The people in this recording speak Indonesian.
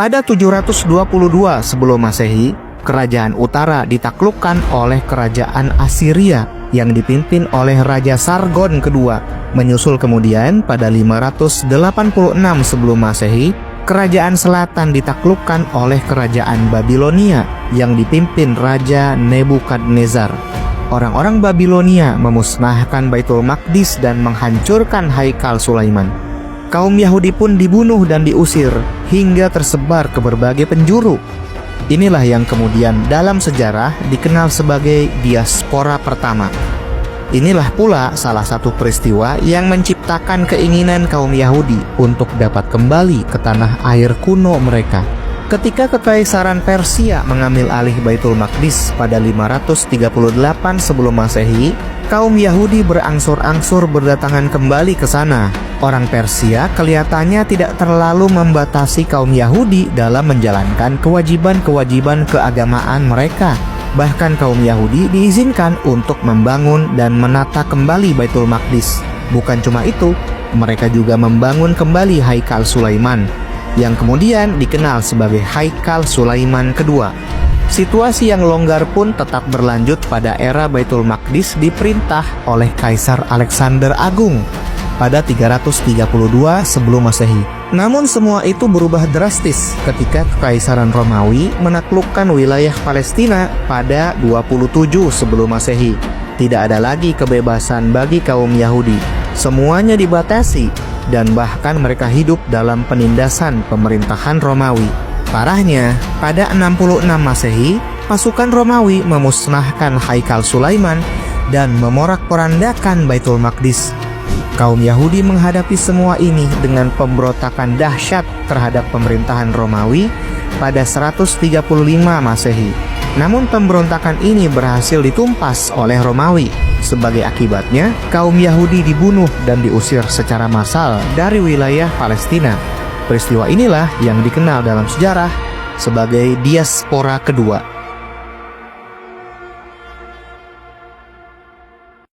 Pada 722 sebelum Masehi, kerajaan utara ditaklukkan oleh kerajaan Assyria yang dipimpin oleh Raja Sargon II. Menyusul kemudian pada 586 sebelum Masehi, kerajaan selatan ditaklukkan oleh kerajaan Babilonia yang dipimpin Raja Nebukadnezar. Orang-orang Babilonia memusnahkan Baitul Maqdis dan menghancurkan Haikal Sulaiman. Kaum Yahudi pun dibunuh dan diusir hingga tersebar ke berbagai penjuru. Inilah yang kemudian dalam sejarah dikenal sebagai diaspora pertama. Inilah pula salah satu peristiwa yang menciptakan keinginan kaum Yahudi untuk dapat kembali ke tanah air kuno mereka. Ketika Kekaisaran Persia mengambil alih Baitul Maqdis pada 538 sebelum Masehi, kaum Yahudi berangsur-angsur berdatangan kembali ke sana. Orang Persia kelihatannya tidak terlalu membatasi kaum Yahudi dalam menjalankan kewajiban-kewajiban keagamaan mereka. Bahkan kaum Yahudi diizinkan untuk membangun dan menata kembali Baitul Maqdis. Bukan cuma itu, mereka juga membangun kembali Haikal Sulaiman, yang kemudian dikenal sebagai Haikal Sulaiman kedua. Situasi yang longgar pun tetap berlanjut pada era Baitul Maqdis diperintah oleh Kaisar Alexander Agung pada 332 sebelum Masehi. Namun semua itu berubah drastis ketika Kekaisaran Romawi menaklukkan wilayah Palestina pada 27 sebelum Masehi. Tidak ada lagi kebebasan bagi kaum Yahudi. Semuanya dibatasi dan bahkan mereka hidup dalam penindasan pemerintahan Romawi. Parahnya, pada 66 Masehi, pasukan Romawi memusnahkan Haikal Sulaiman dan memorak-porandakan Baitul Maqdis. Kaum Yahudi menghadapi semua ini dengan pemberontakan dahsyat terhadap pemerintahan Romawi pada 135 Masehi. Namun pemberontakan ini berhasil ditumpas oleh Romawi. Sebagai akibatnya, kaum Yahudi dibunuh dan diusir secara massal dari wilayah Palestina. Peristiwa inilah yang dikenal dalam sejarah sebagai diaspora kedua.